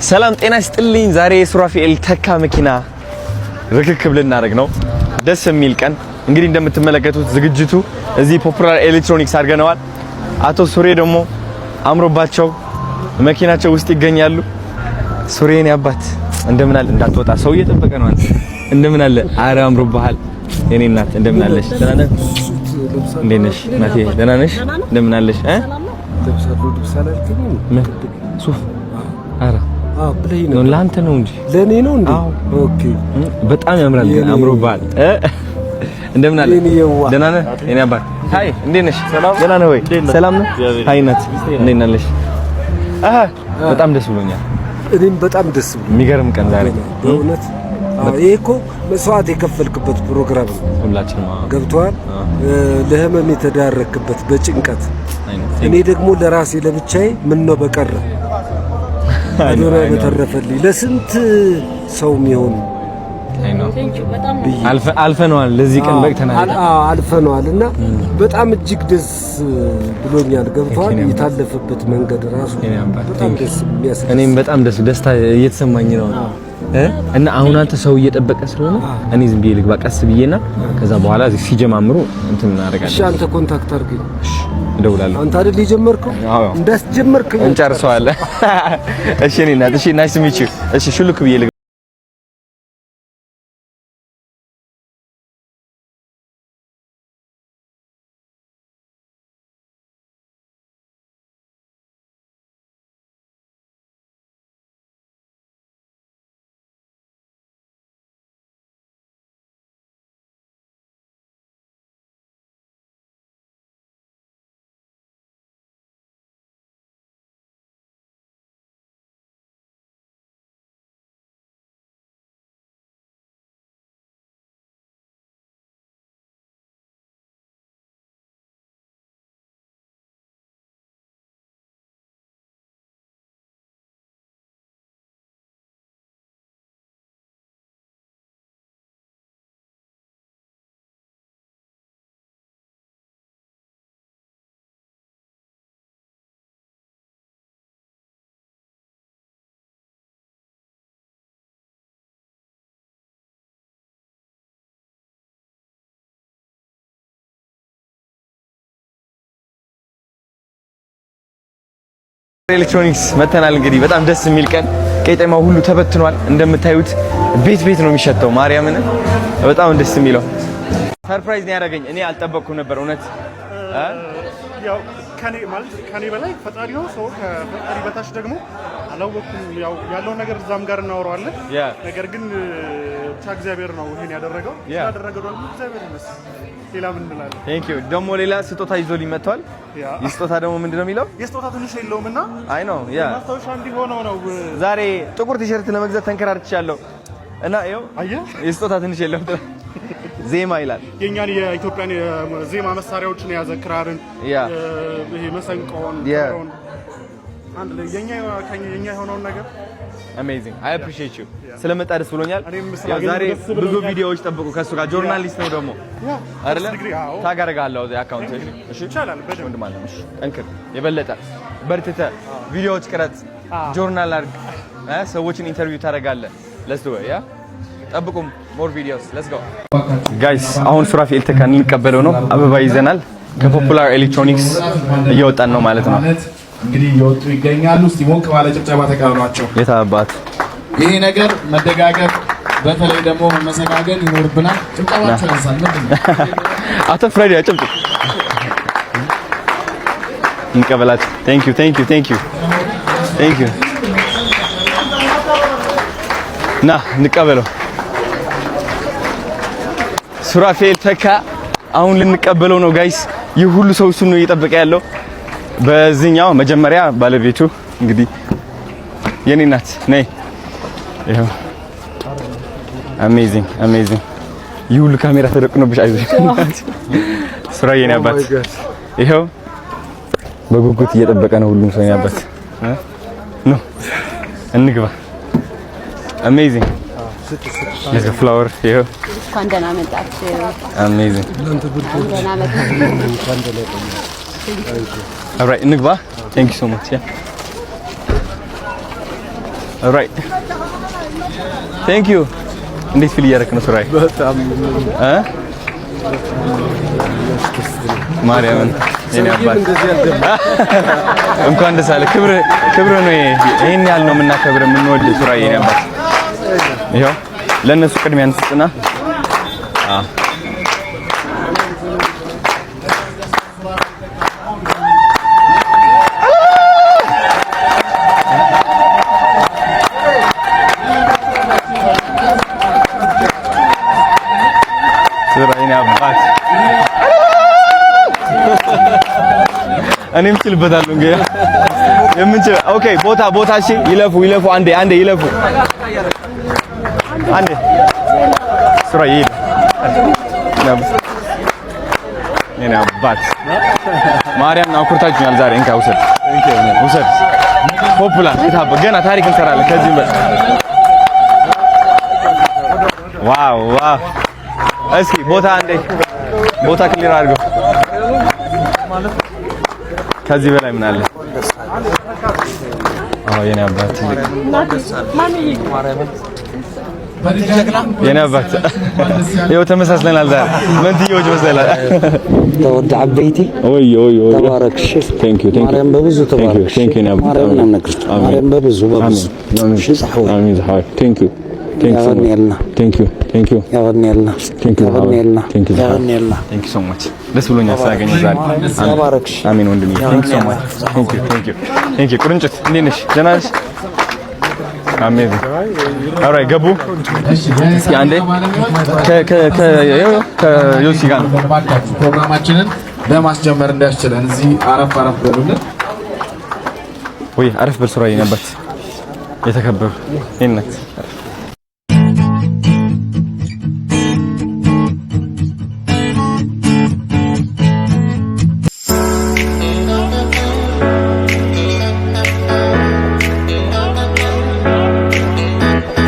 ሰላም ጤና ይስጥልኝ። ዛሬ ሱራፌል ተካ መኪና ርክክብ ልናደርግ ነው። ደስ የሚል ቀን እንግዲህ እንደምትመለከቱት ዝግጅቱ እዚህ ፖፑላር ኤሌክትሮኒክስ አድርገነዋል። አቶ ሱሬ ደግሞ አምሮባቸው መኪናቸው ውስጥ ይገኛሉ። ሱሬን ያባት እንደምን አለ እንዳትወጣ ሰው እየጠበቀ ነው። አንተ እንደምን አለ? አረ አምሮባሃል የኔ እናት እንደምን አለሽ? ደህና ነሽ? እንዴት ነሽ እናቴ? ደህና ነሽ? እንደምን አለሽ? ሱፍ አረ ፕሌይ ነው ላንተ ነው እንጂ ለኔ ነው እንዴ? ኦኬ በጣም ያምራል። አምሮባል እንደምን አለ? ደህና ነህ? የኔ አባት ሃይ እንዴት ነሽ? ደህና ነህ ወይ? ሰላም ነህ? ሃይ ናት እንዴት ነሽ? በጣም ደስ ብሎኛል። እኔም በጣም ደስ ብሎኛል። የሚገርም ቀን ዛሬ በእውነት። ይሄ እኮ መስዋዕት የከፈልክበት ፕሮግራም ነው። ሁላችንም ገብቷል። ለህመም የተዳረክበት በጭንቀት እኔ ደግሞ ለራሴ ለብቻዬ ምን ነው በቀረ አዶና በተረፈልኝ ለስንት ሰው የሚሆን አልፈነዋል። ለዚህ ቀን በቅተናል። አልፈነዋልና በጣም እጅግ ደስ ብሎኛል። ገብቷል። የታለፈበት መንገድ ራሱ በጣም ደስ የሚያስደስት እኔም በጣም ደስታ እየተሰማኝ ነው። እና አሁን አንተ ሰው እየጠበቀ ስለሆነ እኔ ዝም ብዬ ልግባ ቀስ ብዬና ከዛ በኋላ እዚህ ሲጀማምሩ እንትን እናደርጋለን። እሺ አንተ ኮንታክት አድርገኝ። እደውላለሁ። አንተ አይደል የጀመርከው? እንዳስጀመርከኝ እንጨርሰዋለን። እሺ እኔ እናት እሺ ናይስ ቱ ሚት ዩ። እሺ ሹልክ ብዬ ልግባ። ኤሌክትሮኒክስ መተናል። እንግዲህ በጣም ደስ የሚል ቀን ቄጤማው ሁሉ ተበትኗል። እንደምታዩት ቤት ነው የሚሸተው። ማርያምን በጣም ደስ የሚለው ሰርፕራይዝ ነው ያደረገኝ። እኔ አልጠበቅኩም ነበር እውነት። ያው ከኔ በላይ ፈጣሪ ነው። ሰው ከፈጣሪ በታች ደግሞ አላወቅኩም። ያው ያለውን ነገር እዛም ጋር እናወራዋለን። ነገር ግን ብቻ እግዚአብሔር ነው ይሄን ያደረገው። ያደረገው ደግሞ እግዚአብሔር ይመስገን። ሌላ ምን እንላለን? ቴንክ ዩ። ደግሞ ሌላ ስጦታ ይዞልኝ መጥቷል። የስጦታ ደግሞ ምንድነው የሚለው? የስጦታ ትንሽ የለውምና አይ ነው ማስታወሻ እንዲሆነው ነው። ዛሬ ጥቁር ቲሸርት ለመግዛት ተንከራርቻለሁ እና ይኸው አየህ የስጦታ ትንሽ የለውም ዜማ ይላል። የኛን የኢትዮጵያን ዜማ መሳሪያዎችን የያዘ ክራርን፣ ይሄ መሰንቆን፣ አንድ ላይ የኛ የሆነውን ነገር አሜዚንግ አይ አፕሪሺየት ዩ ስለመጣ ደስ ብሎኛል። ዛሬ ብዙ ቪዲዮዎች ጠብቁ ከሱ ጋር ጆርናሊስት ነው ደግሞ አይደለ? ታግ አደርጋለሁ እዚህ አካውንት። እሺ ይቻላል። በደንብ ማለት ነው። ጠንክር፣ የበለጠ በርትተህ ቪዲዮዎች ቅረጽ፣ ጆርናል አድርግ፣ ሰዎችን ኢንተርቪው ታደርጋለህ። ለስ ዱ ያ ጠብቁም ሞር ቪዲዮስ። ሌትስ ጎ ጋይስ። አሁን ሱራፌል ተካን እንቀበለው ነው። አበባ ይዘናል። ከፖፑላር ኤሌክትሮኒክስ እየወጣን ነው ማለት ነው። እንግዲህ እየወጡ ይገኛሉ። እስቲ ሞቅ ባለ ጭብጨባ ተቀበሏቸው። የታባት ይሄ ነገር መደጋገፍ በተለይ ደግሞ መሰጋገን ይኖርብናል። ጭብጨባቸው ያንሳል። ምንድነው አቶ ፍሬድ ያጭብጭ እንቀበላችሁ። ቴንክ ዩ ና እንቀበለው። ሱራፌል ተካ አሁን ልንቀበለው ነው ጋይስ። ይህ ሁሉ ሰው እሱን ነው እየጠበቀ ያለው። በዚህኛው መጀመሪያ ባለቤቱ እንግዲህ የኔ ናት ነይ። ይሄው አሜዚንግ ይህ ሁሉ ካሜራ ተደቅኖብሽ አይዞሽ ሱራ የኔ አባት ይሄው በጉጉት እየጠበቀ ነው ሁሉም ሰው የኔ አባት ነው። እንግባ አሜዚንግ ለዘ ፍላወር ይሄው እንኳን ደህና መጣችሁ። አሜዚንግ ደህና መጣችሁ። All right, እንግባ። Thank you so much. ኦልራይት ቴንክ ዩ። እንዴት ፊል እያደረክ ነው ሱራዬ? በጣም ማርያምን የኔ አባት እንኳን ደስ አለ። ክብር ነው። ይሄን ያህል ነው የምናከብር የምንወድ ሱራዬ የኔ አባት። ይሄው ለነሱ ቅድሚያ እንስጥና ሱራዬ አባት እኔም ችልበታለሁ እንግዲህ የምንችል ኦኬ። ቦታ እሺ፣ ይለፉ አንዴ ይለፉ አንዴ ሱራዬ የኔ አባት ማርያም አኩርታችኛል ዛሬ። እንካ ውሰድ ፖፑላር ይታበ ገና ታሪክ እንሰራለን ከዚህ በኋላ። ዋው እስኪ ቦታ ክሊር አድርገው። ከዚህ በላይ ምን አለ? የኔ አባት የኔ አባት ይኸው ተመሳስለናል ዛሬ መንትዮች መሰላል። ተወድ አበይቲ ኦይ ተባረክ። ቴንክ ዩ ማርያም በብዙ ተባረክ። ማርያም በብዙ አሜን። ቴንክ ዩ ሶ ማች ደስ ብሎኛል ስላገኘሁ ዛሬ። አሜን ወንድሜ ቴንክ ዩ ሶ ማች ቴንክ ዩ። ቁርንጭት እንዴት ነሽ? ደህና ነሽ? አሜዚንግ ኦልራይት ገቡ። እስኪ አንዴ ከዮሲ ጋር ነው ፕሮግራማችንን ለማስጀመር እንዲያስችለን እዚህ አረፍ በሉልን። ወይ አረፍ በል ሱራዬ ነበር የተከበሩ ይነክ